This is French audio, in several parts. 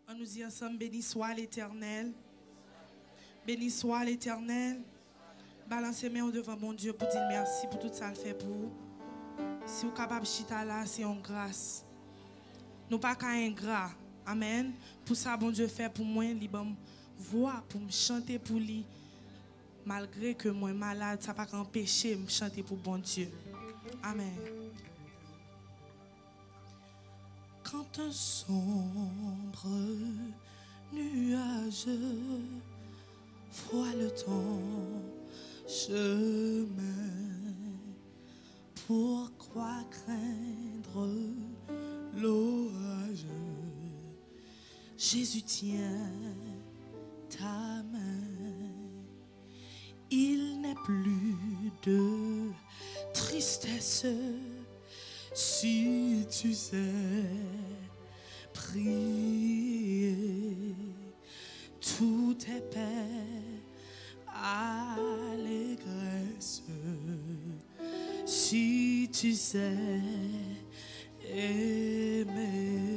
On nous dit ensemble, béni soit l'Éternel. Béni soit l'Éternel. Balancez mains devant mon Dieu pour dire merci pour tout ça qu'il fait pour vous. Si vous êtes capable de chita là, c'est une grâce. Nous pas qu'à ingrat. Amen. Pour ça, bon Dieu fait pour moi, il m'a voix pour me chanter pour lui. Malgré que moi malade, ça pas qu'empêcher de me chanter pour bon Dieu. Amen. Quand un sombre nuage voile ton chemin, pourquoi craindre l'orage? Jésus tient ta main. Il n'est plus de tristesse si tu sais prier. Tout est paix, allégresse si tu sais aimer.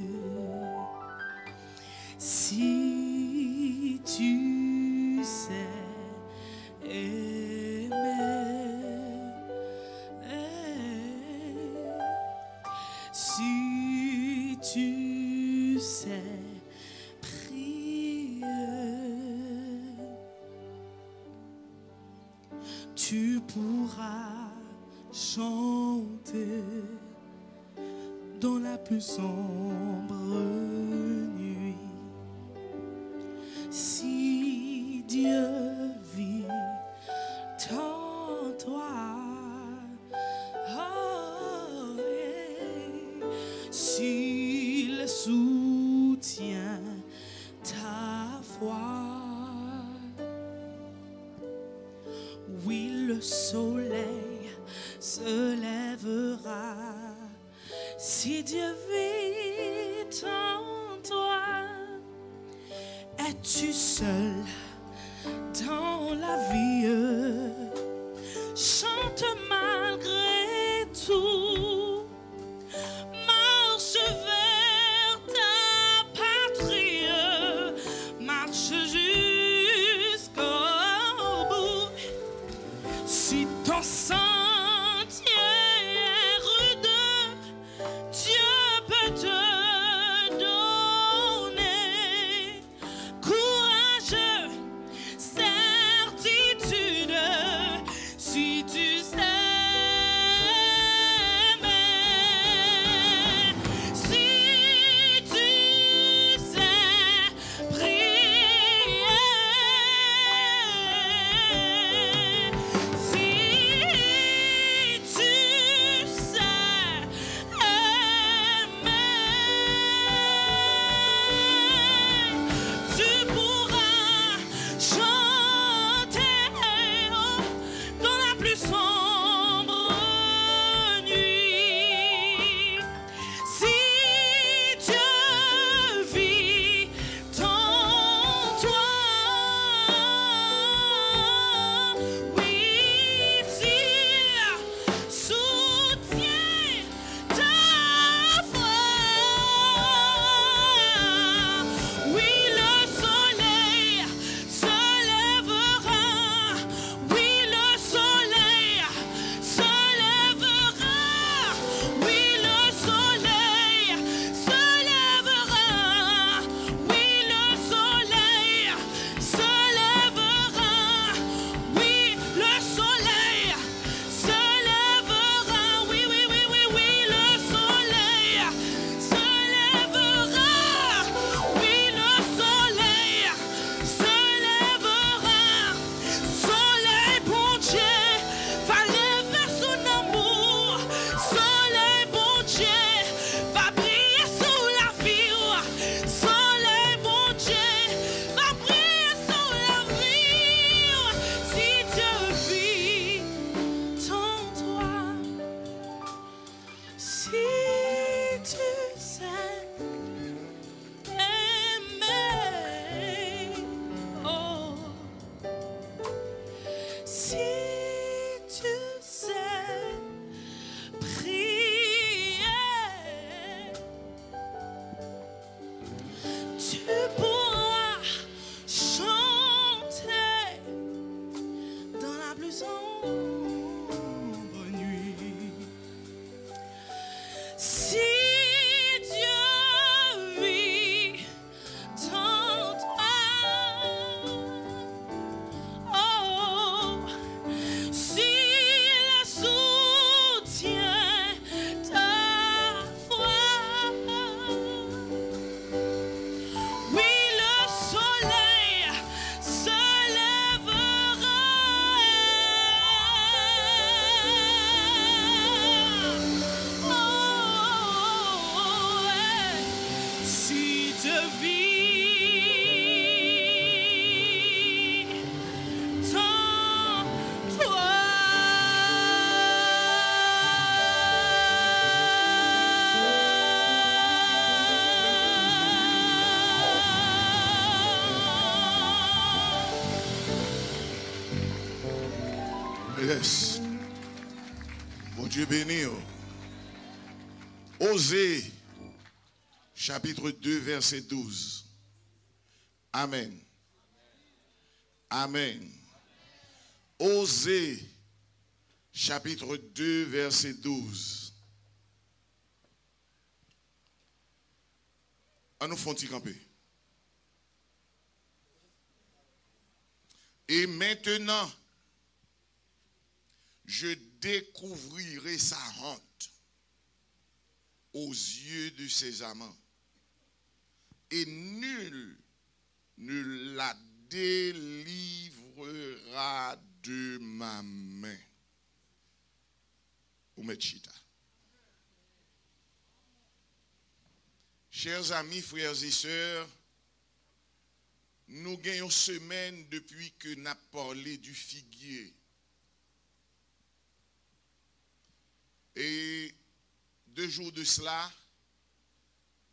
Si tu sais aimer, si tu sais prier, tu pourras chanter dans la plus sombre nuit. Si Dieu vit en toi, oh, yeah. S'il soutient ta foi, oui, le soleil se lèvera. Si Dieu vit en toi, es-tu seul dans la vie? Chante malgré tout, marche vers ta patrie, marche jusqu'au bout. Si ton sentier est rude, Dieu peut te donner courage, certitude. Yes. Bon Dieu béni. Osée, chapitre 2, verset 12. Amen. Amen. Osée, chapitre 2, verset 12. On nous font-y camper. Et maintenant, je découvrirai sa honte aux yeux de ses amants. Et nul ne la délivrera de ma main. Ou mettre chita. Chers amis, frères et sœurs, nous gagnons une semaine depuis que nous avons parlé du figuier. Et 2 jours de cela,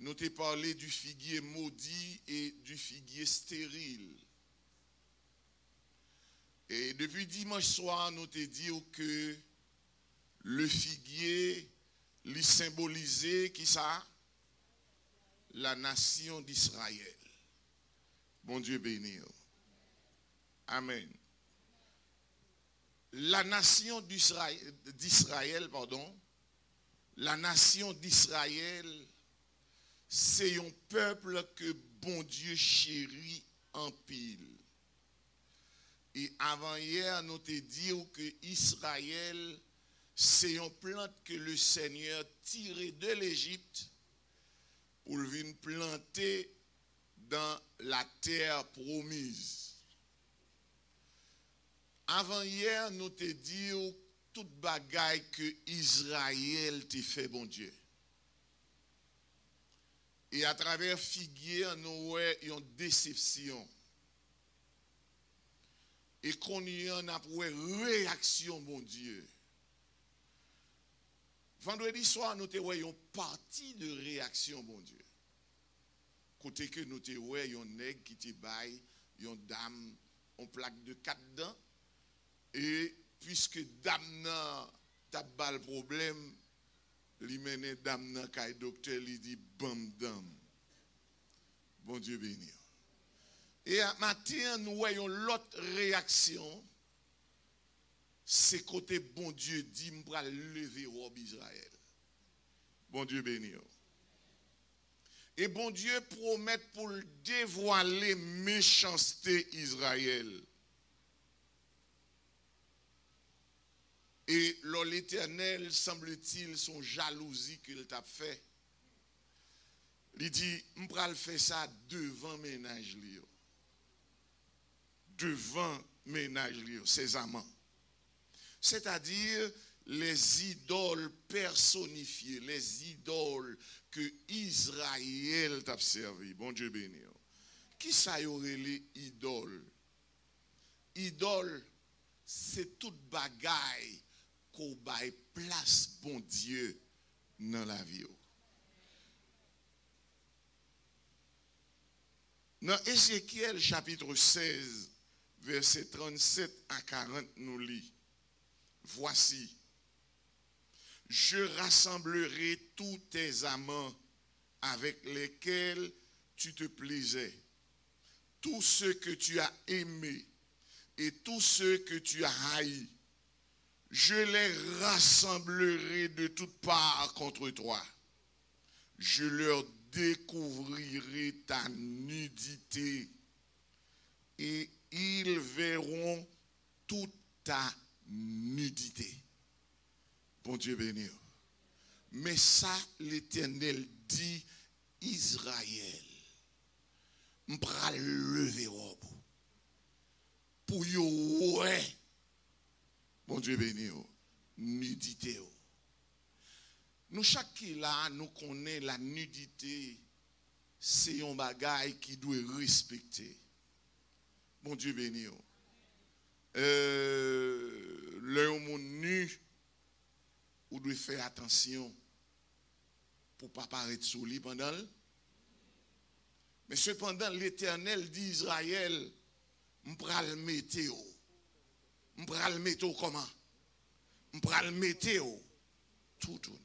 nous avons parlé du figuier maudit et du figuier stérile. Et depuis dimanche soir, nous avons dit que le figuier, lui symbolisait qui ça? La nation d'Israël. Bon Dieu béni. Amen. La nation d'Israël, la nation d'Israël, c'est un peuple que bon Dieu chérit en pile. Et avant hier, nous te dit que Israël, c'est une plante que le Seigneur tirait de l'Égypte pour venir planter dans la terre promise. Avant hier, nous te dit toute bagaille que Israël t'a fait, bon Dieu. Et à travers figuier, nous avons une déception. Et qu'on y en a pour une réaction, bon Dieu. Vendredi soir, nous avons une partie de réaction, bon Dieu. Côté que nous avons un nègre qui te baille, une dame, on plaque de 4 dents. Et puisque dame n'a pas le problème, il mène dame n'a qu'un docteur, il dit bam dame. Bon Dieu béni. Et à matin, nous voyons l'autre réaction. C'est côté bon Dieu dit, je vais lever robe Israël. Bon Dieu béni. Et bon Dieu promet pour dévoiler méchanceté Israël. Et l'Éternel, semble-t-il, son jalousie qu'il t'a fait. Il dit, je vais faire ça devant ménage. Devant ménage, ses amants. C'est-à-dire les idoles personnifiées, les idoles que Israël t'a servi. Bon Dieu béni. Qui ça y aurait les idoles? Idole, c'est toute bagaille qu'on baille place, bon Dieu, dans la vie. Dans Ézéchiel chapitre 16, verset 37 à 40, nous lit. Voici, je rassemblerai tous tes amants avec lesquels tu te plaisais, tous ceux que tu as aimés et tous ceux que tu as haïs. Je les rassemblerai de toutes parts contre toi. Je leur découvrirai ta nudité et ils verront toute ta nudité. Bon Dieu béni. Mais ça, l'Éternel dit, Israël, m'pral lever robe pour yo ouais. Bon Dieu béni, nudité. Nous chaque qui là, nous connaissons la nudité, c'est un bagage qui doit respecter. Bon Dieu béni. Le monde nu, vous devez faire attention pour ne pas paraître sous lui pendant. Mais cependant, l'Éternel dit Israël, m'pral mettre comment? Je vais le mettre tout tourner.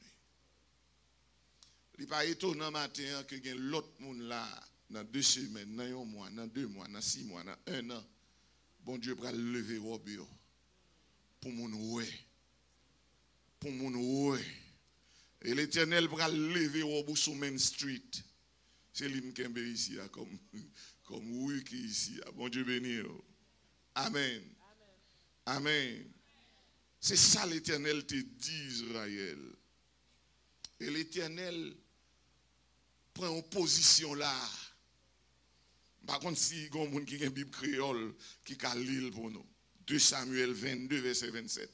Il n'est pas étonnant matin que l'autre monde là, dans 2 semaines, dans 1 mois, dans 2 mois, dans 6 mois, dans 1 an, bon Dieu va lever robe pour mon ouais. Pour mon ouais. Et l'Éternel va lever robe sur Main Street. C'est lui qui est ici, comme oui qui est ici. Bon Dieu béni. Amen. Amen. C'est ça l'Éternel te dit, Israël. Et l'Éternel prend une position là. Par contre, si il y a quelqu'un qui a une Bible créole qui a l'île pour nous. 2 Samuel 22, verset 27.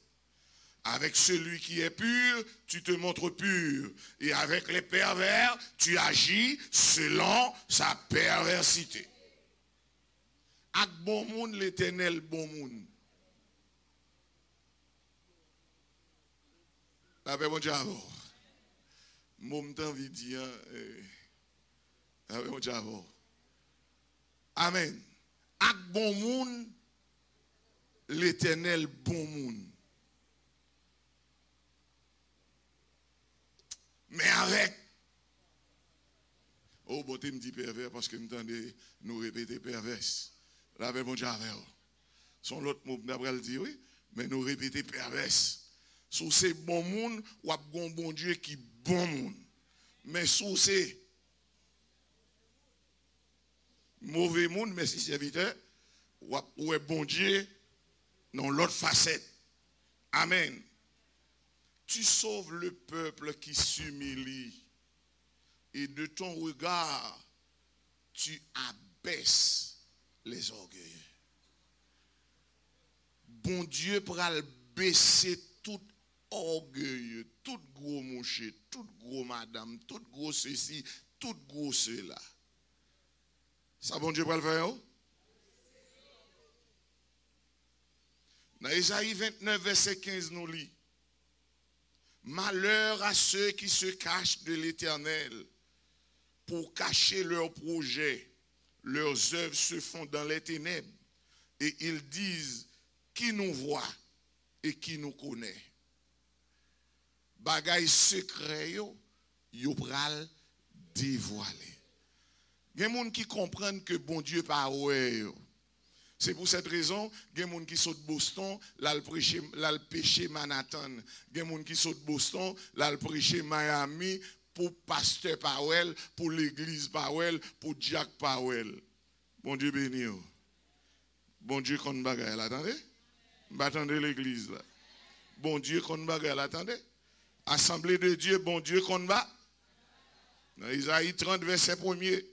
Avec celui qui est pur, tu te montres pur. Et avec les pervers, tu agis selon sa perversité. Avec bon monde, l'Éternel bon monde. La paix, bon Dieu, alors. Mon envie de dire, la paix, bon Dieu, alors. Amen. Avec bon monde, l'Éternel bon monde. Mais avec. Oh, bon, tu me dis pervers parce que m'entendez nous répéter perverse. La paix, bon Dieu, avec. Son l'autre mot, d'après le dire, oui, mais nous répéter perverse. Sous ces bons monde, ou a bon Dieu qui bon monde. Mais sous ces mauvais monde, mais si serviteur, ou est bon Dieu dans l'autre facette. Amen. Tu sauves le peuple qui s'humilie et de ton regard, tu abaisses les orgueilleux. Bon Dieu pourra baisser tout orgueilleux, tout gros mouché, tout gros madame, tout gros ceci, tout gros cela. Ça, bon Dieu pourra le faire? Dans Isaïe 29, verset 15, nous lit. Malheur à ceux qui se cachent de l'Éternel pour cacher leurs projets. Leurs œuvres se font dans les ténèbres. Et ils disent, qui nous voit et qui nous connaît. Bagay secret yo pral dévoiler. Il y a des gens qui comprennent que bon Dieu pas ouais. C'est pour cette raison, il y a des gens qui sont de Boston, là le péché Manhattan. Il y a des gens qui sont de Boston, là le péché Miami pour pasteur Powell, pour l'église Powell, pour Jack Powell. Bon Dieu béni. Bon Dieu qu'on bagaille, attendez. Attendez l'église là. Bon Dieu qu'on bagaille, attendez. Assemblée de Dieu, bon Dieu qu'on va. Dans Isaïe 30, verset 1er.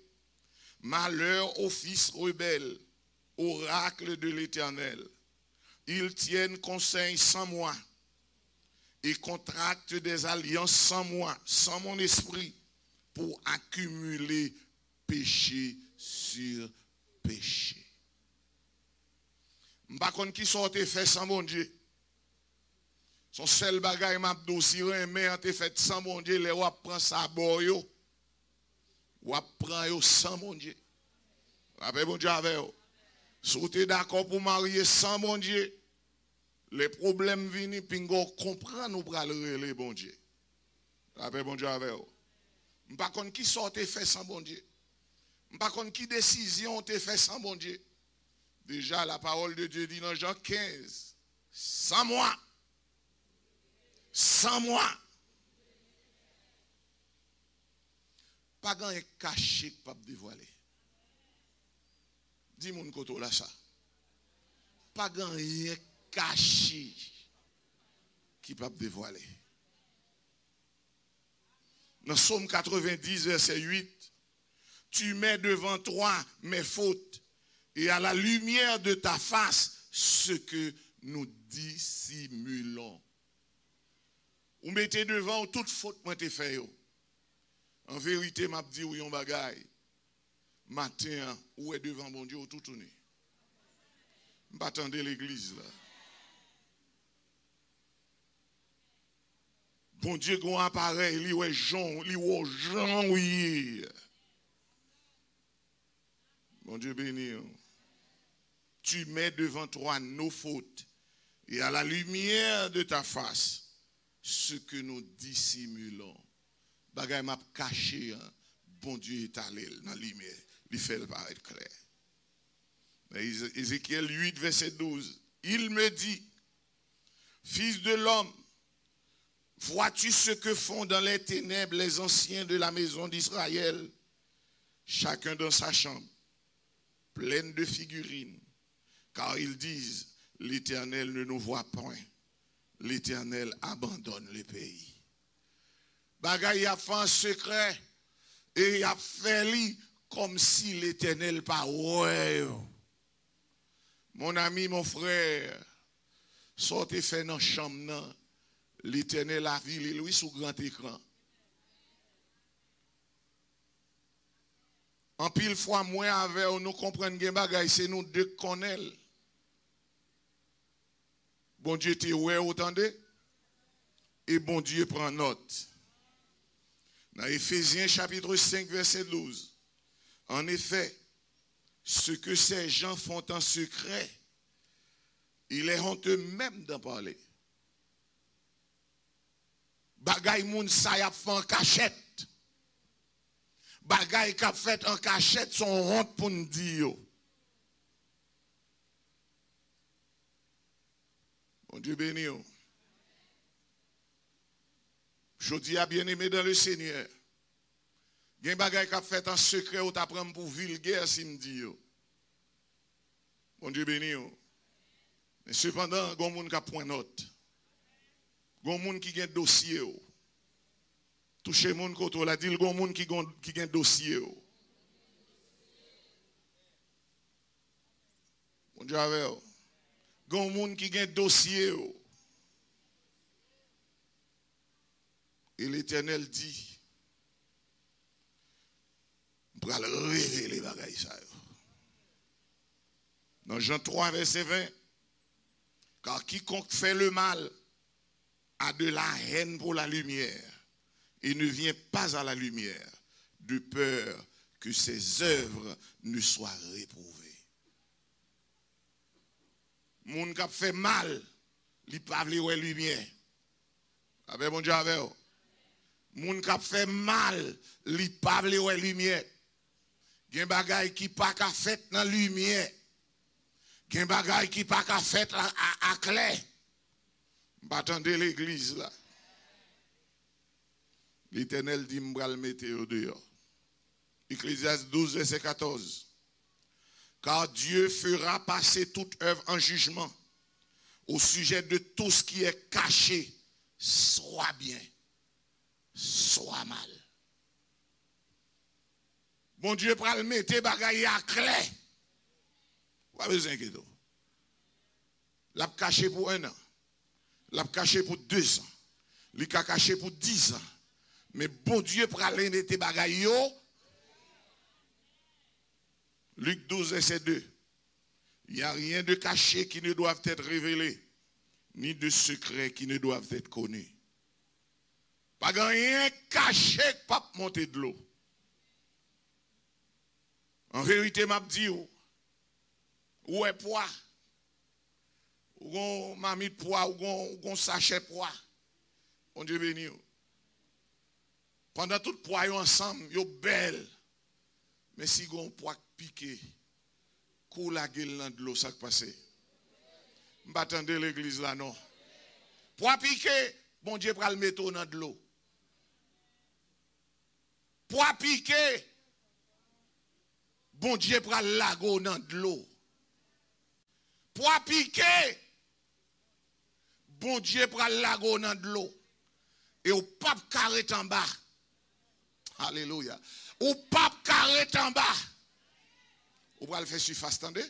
Malheur aux fils rebelles, oracle de l'Éternel. Ils tiennent conseil sans moi et contractent des alliances sans moi, sans mon esprit, pour accumuler péché sur péché. Par contre, qui sont fait sans mon Dieu? Son seul bagage m'a dossier, mais en fait sans mon Dieu, les rois prennent ça boyo. Ou prend sans mon Dieu. Après bon Dieu avec vous. Si vous êtes d'accord pour marier sans mon Dieu, les problèmes viennent, puis vous comprenez, nous prenons le bon Dieu. Après bon Dieu avec vous. Par contre, qui sorte fait sans bon Dieu? Par contre, qui décision te fait sans bon Dieu? Déjà, la parole de Dieu dit dans Jean 15, sans moi. Sans moi. Pas grand est caché qui peut dévoiler. Dis mon côté là ça. Pas grand est caché qui peut dévoiler. Dans Psaume 90 verset 8, tu mets devant toi mes fautes et à la lumière de ta face ce que nous dissimulons. Vous mettez devant toute faute moi t'ai fait. En vérité, m'a dit oui on bagaille. Matin, où est devant bon Dieu tout tourné. M'attendez l'église là. Bon Dieu gon appareil, li ouais Jean, oui. Bon Dieu béni. Tu mets devant toi nos fautes et à la lumière de ta face, ce que nous dissimulons. Bagay m'a caché, hein? Bon Dieu est allé dans la lumière, il fait le paraître clair. Ézéchiel 8, verset 12. Il me dit, fils de l'homme, vois-tu ce que font dans les ténèbres les anciens de la maison d'Israël, chacun dans sa chambre, pleine de figurines, car ils disent, l'Éternel ne nous voit point, l'Éternel abandonne le pays. Bagay a fait un secret et a fait lui comme si l'Éternel pas ouais. Mon ami, mon frère, sortez fait dans la chambre, l'Éternel a vu lui sous grand écran. En pile fois, moi avec nous comprenons que bagay, c'est nous deux connaissons. Bon Dieu te ouais, entendez? Et bon Dieu prend note. Dans Éphésiens chapitre 5, verset 12. En effet, ce que ces gens font en secret, il est honteux même d'en parler. Bagay moun sa y a fait en cachette. Bagay qu'a fait en cachette sont honte pour nous dire. Bon Dieu béni. Je dis à bien-aimé dans le Seigneur. Il y a un bagay qu'a fait en secret ou t'apprends pour vulgaire si me dit. Bon Dieu béni. Mais cependant, il y a des gens qui prennent note. Il y a des gens qui ont un dossier. Touchez les gens qui ont dit, il y a des gens qui ont un dossier. Bon Dieu avec vous. Il y a des gens qui ont un dossier. Et l'Éternel dit, on va révéler les bagailles. Dans Jean 3, verset 20, car quiconque fait le mal a de la haine pour la lumière et ne vient pas à la lumière de peur que ses œuvres ne soient réprouvées. Moun qui fait mal, il pas vle la lumière. Avec bon Dieu avec vous. Moun qui fait mal, li pa vle wè lumière. Gen bagay qui pas ka fait dans lumière. Gen bagay qui pas ka fait à clair. M'attendez l'église là. L'Éternel dit m'bral mette au dehors. Ecclésiaste 12 verset 14. Car Dieu fera passer toute œuvre en jugement au sujet de tout ce qui est caché, soit bien, soit mal. Bon Dieu pral mettre bagaille à clair. Pas besoin que tout. L'a caché pour 1 an. L'a caché pour 2 ans. L'a caché pour 10 ans. Mais bon Dieu pral mettre bagaille yo. Luc 12 verset 2. Il n'y a rien de caché qui ne doit être révélé, ni de secret qui ne doivent être connus. Pas rien caché qui pas monter de l'eau. En vérité, m'a dit où est poids? Où est mamie de poids? Où est sachet de poids? Bon Dieu béni. Pendant tout poids ensemble, yo belle. Mais si vous avez un poids piqué, kou la gueule dans de l'eau, ça qui passe. Je ne attendez l'église là, non. Poids piqué, bon Dieu pral mettre dans de l'eau. Poids piqué, bon Dieu pral lago dans de l'eau. Poids piqué, bon Dieu pral lago dans de l'eau. Et au pape carré en bas. Alléluia. Ou pape carré en bas. Ou va le faire surface, attendez?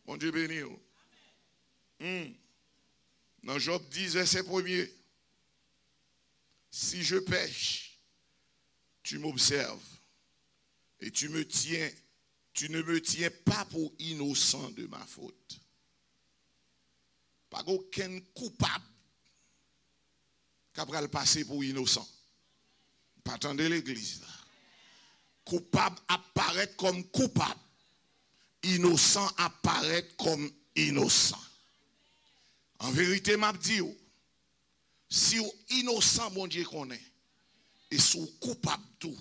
Bon Dieu béni. Dans Job 10, verset 1er. Si je pêche, tu m'observes. Et tu ne me tiens pas pour innocent de ma faute. Pas aucun coupable qui va le passer pour innocent. Pas attendez l'église là. Coupable apparaît comme coupable. Innocent apparaît comme innocent. En vérité, m'a dit, si vous innocent, bon Dieu connaît. Et si vous coupable tout,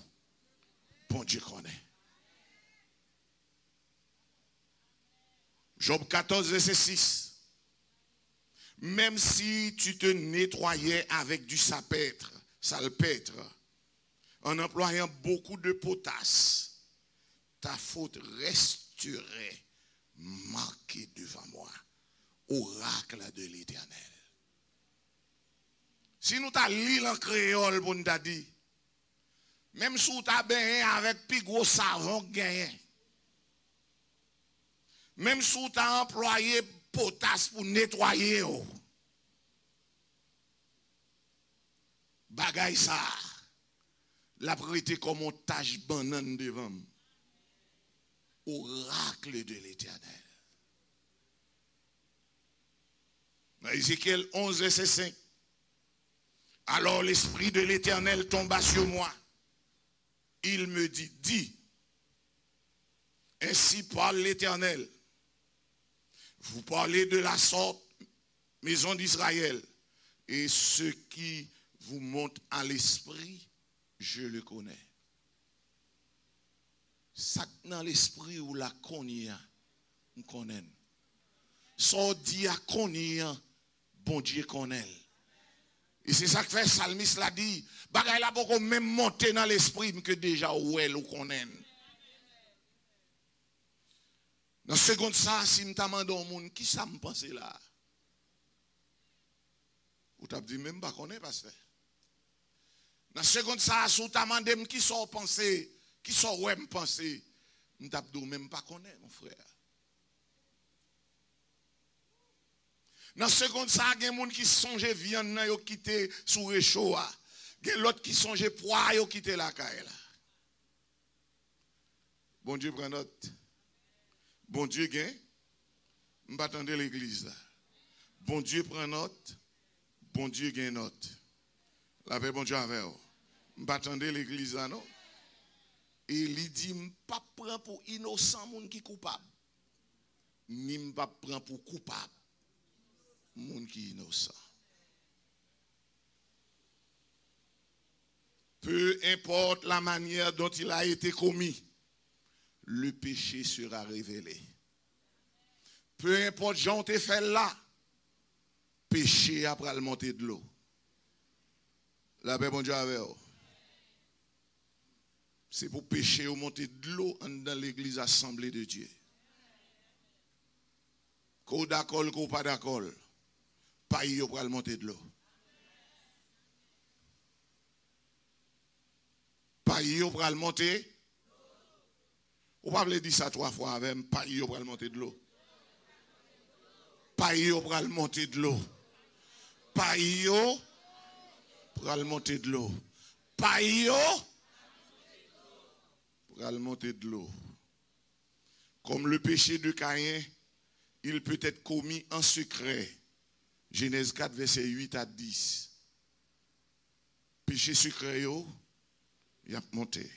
bon Dieu connaît. Job 14, verset 6. Même si tu te nettoyais avec du salpêtre, en employant beaucoup de potasse, ta faute resterait marquée devant moi, oracle de l'Éternel. Si nous t'a lu en créole pour nous t'a dit, même si tu as baigné avec plus gros savon gagné, même si tu as employé potasse pour nettoyer, bagay ça, la prêté comme une tache banane devant, oracle de l'Éternel. Dans Ézéchiel 11, verset 5. Alors l'Esprit de l'Éternel tomba sur moi. Il me dit, dis, ainsi parle l'Éternel. Vous parlez de la sorte, maison d'Israël, et ce qui vous monte à l'esprit, je le connais. Ça dans l'esprit ou la connaît, on connaît. Ça dit à connaît, bon Dieu connaît. Et c'est ça que fait Salmis l'a dit. Bagay la beaucoup même monter dans l'esprit que déjà ou elle ou connaît. Dans seconde ça, si je demande au monde, qui ça me pense là? Ou t'as dit même pas connaît pasteur. Dans seconde ça, si tu demande qui sont pensé, qui sont ouais me penser, je t'ai dit même pas connaît mon frère. Dans seconde ça, il y a des gens qui songe viande nan yo quitté sous réchaud. Il y a l'autre qui songe poids yo quitté la caille là. Bon Dieu prend note. Bon Dieu gain. M'attendez l'église là. Bon Dieu prend note. Bon Dieu gain note. La paix bon Dieu avec vous. M'attendez l'église là non. Et il dit m'pas prend pour innocent monde qui coupable. Ni m'pas prend pour coupable. Monde qui est innocent. Peu importe la manière dont il a été commis, le péché sera révélé. Peu importe Jean te fait là, péché après le monter de l'eau. La paix bon Dieu avec vous. C'est pour pécher au monter de l'eau dans l'église assemblée de Dieu. Qu'on d'accord, qu'on pas d'accord. Pas y pour le monter de l'eau. Pas y pour le monter. Ou pas dire ça 3 fois avec pas y pour le monter de l'eau. Pas y pour le monter de l'eau. Pas y pour le monter de l'eau. Pas y pour le monter de l'eau. Comme le péché de Caïn, il peut être commis en secret. Genèse 4, verset 8 à 10. Péché secret, il a monté.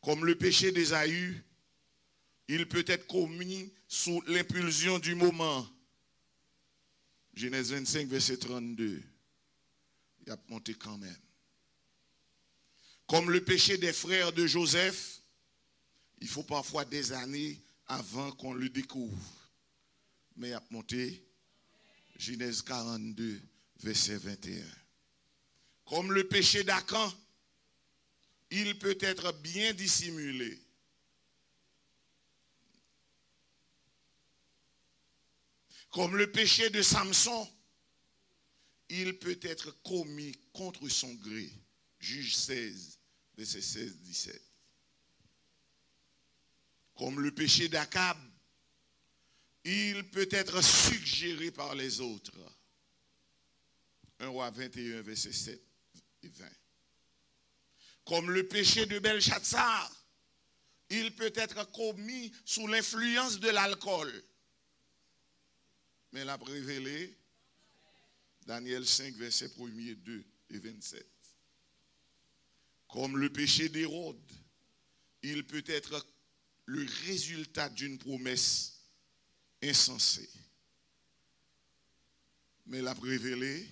Comme le péché d'Ésaü, il peut être commis sous l'impulsion du moment. Genèse 25, verset 32. Il a monté quand même. Comme le péché des frères de Joseph, il faut parfois des années avant qu'on le découvre. Mais il a monté. Genèse 42, verset 21. Comme le péché d'Acan, il peut être bien dissimulé. Comme le péché de Samson, il peut être commis contre son gré. Juge 16, verset 16-17. Comme le péché d'Akab, il peut être suggéré par les autres. 1 Roi 21, verset 7 et 20. Comme le péché de Belshazzar, il peut être commis sous l'influence de l'alcool. Mais l'a révélé, Daniel 5, verset 1er, 2 et 27. Comme le péché d'Hérode, il peut être le résultat d'une promesse insensée. mais l'a révélé.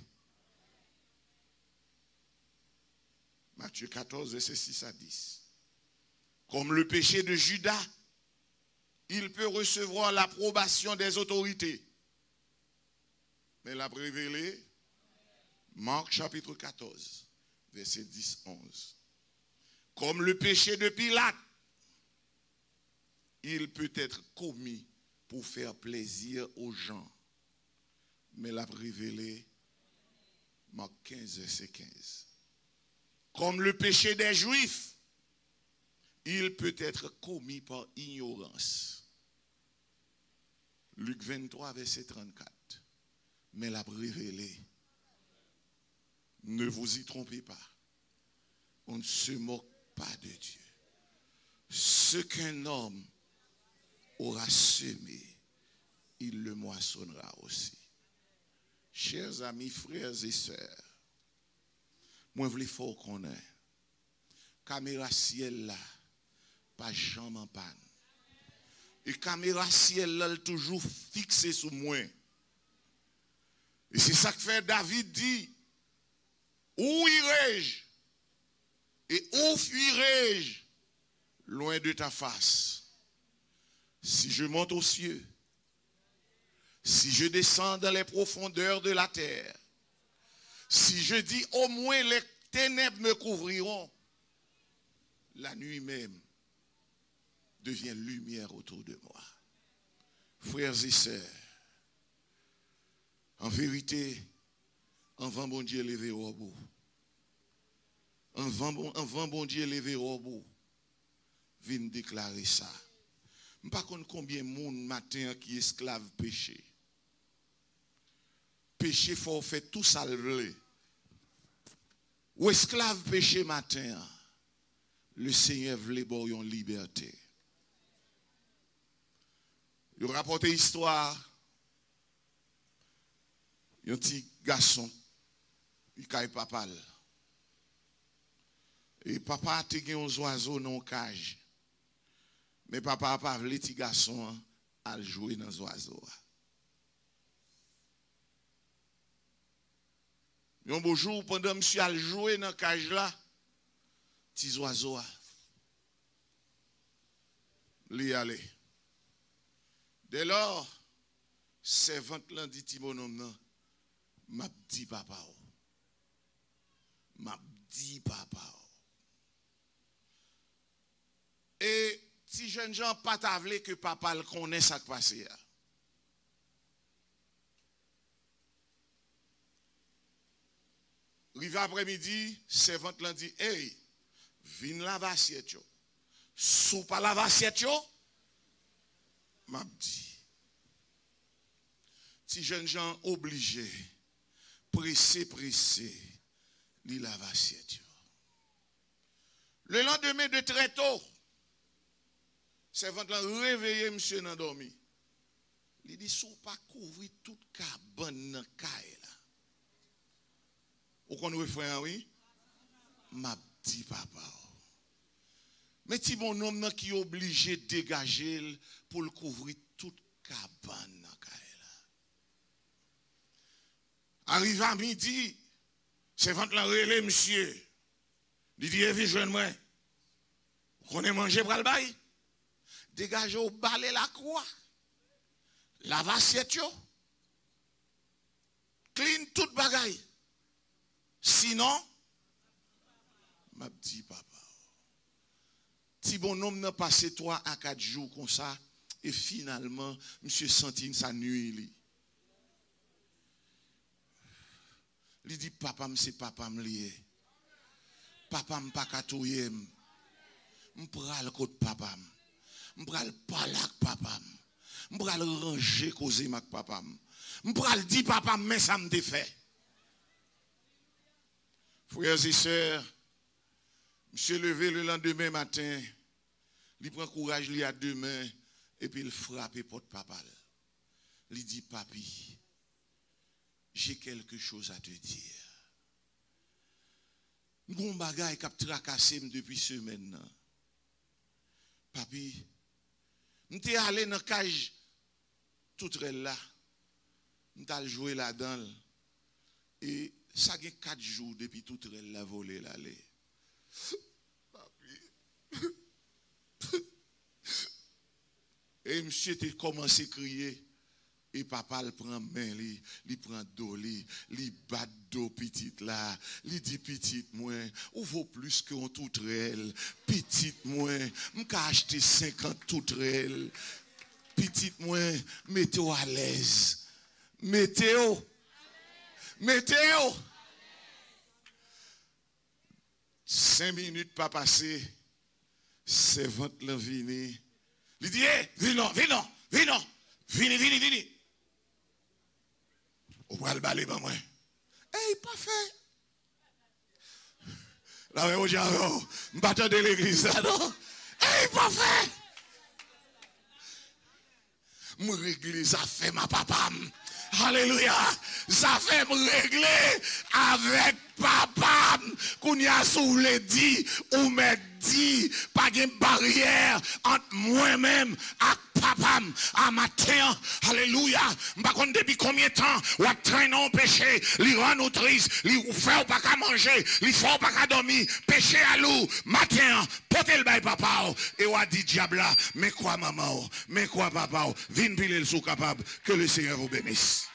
Matthieu 14, verset 6 à 10. Comme le péché de Judas, il peut recevoir l'approbation des autorités. Mais l'a révélé. Marc chapitre 14, verset 10-11. Comme le péché de Pilate, il peut être commis pour faire plaisir aux gens. Mais l'a révélé. Marc 15, verset 15. Comme le péché des Juifs, il peut être commis par ignorance. Luc 23, verset 34. Mais l'a révélé. Ne vous y trompez pas. On ne se moque pas de Dieu. Ce qu'un homme aura semé, il le moissonnera aussi. Chers amis, frères et sœurs, moi, je voulais fort qu'on ait. Caméra ciel là, pas jamais en panne. Et caméra ciel là, toujours fixée sur moi. Et c'est ça que fait David dit, où irai-je? Et où fuirai-je loin de ta face? Si je monte aux cieux, si je descends dans les profondeurs de la terre, si je dis au moins les ténèbres me couvriront, la nuit même devient lumière autour de moi. Frères et sœurs, en vérité, avant bon Dieu levé au bout. Avant bon Dieu levé au bout. Vient déclarer ça. Je ne sais pas combien de monde matin qui est esclave péché. Péché faut faire tout ça le veut. Ou esclave péché matin, le Seigneur voulait avoir une liberté. Il rapporte histoire. Il y a un petit garçon, il caille papa. Et papa a gagné un oiseau dans une cage. Mais papa n'a pas voulu petit garçon à jouer dans les oiseaux. Un beau jour, pendant que monsieur a joué dans la cage là, petits oiseaux, li allé. Dès lors, servante là dit petit bonhomme, m'a dit papa. M'a dit papa. Et si jeune gens pas t'avlé que papa le connaît ça qui passe. Rive après-midi, servante l'a dit, hey, viens laver assiette yo. Sou pas laver assiette yo, m'a dit. Si jeune gens obligés, pressé, li lave assiette yo. Le lendemain de très tôt, servante l'a réveillé monsieur nan dormi. Il dit, sou pas couvrir toute cabane nan kaye la. Ou qu'on refrain, oui? M'a dit papa. Mais si mon homme qui est obligé de dégager pour le couvrir toute cabane nan kaye la. Arrivé à midi, servante l'a relé monsieur. Il dit, viens joindre moi. Qu'on ait mangé pour le bail. Dégagez au balai la croix. Lave assiette yo. Clean toute bagaille. Sinon, m'a dit papa. Si bon homme n'a passé 3 à 4 jours comme ça, et finalement, monsieur senti sa nuit. Il dit, papa, c'est papa m'lié. Papa m'pas katouye. M'pral kote papa. M'pral parler avec papa. M'pral ranger causer avec papa. M'pral dire papa, mais ça me défait. Frères et sœurs, monsieur levé le lendemain matin, il prend courage, il a 2 mains, et puis il frappe porte papa. Il dit, papi, j'ai quelque chose à te dire. Mon bagay qui a tracassé depuis semaine. Papi, m'étais allé dans la cage toute là. M'étais joué là-dedans. Et ça fait 4 jours depuis tout elle l'a volé l'aller. Et monsieur était commencé à crier. Et papa le prend main, il prend dos, il bat dos petite là, il dit petite moi, ou vaut plus que on tout réel, petite moi, m'ka acheter 50 tout réel, petite moi, mettez-vous à l'aise, mettez-vous. 5 minutes pas passé, servante l'a vini, il dit, vini. Ou va le balai par moi. Eh, pas fait. Là, mais j'ai un battant de l'église, là, non? Eh, pas fait. Moi, régler, ça fait ma papa. Alléluia. Ça fait me régler avec papa. Qu'on y a sous les dit, ou me dit, pas de barrière entre moi-même et papa à matin. Alléluia. Par contre, depuis combien de temps, ou a traîné en péché, li rend nous triste, li fait pas qu'à manger, li fait pas qu'à dormir, péché à l'eau, matin, portez le bail papa, et ou a dit diable là, mais quoi maman, mais quoi papa, vine pile le sous capable, que le Seigneur vous bénisse.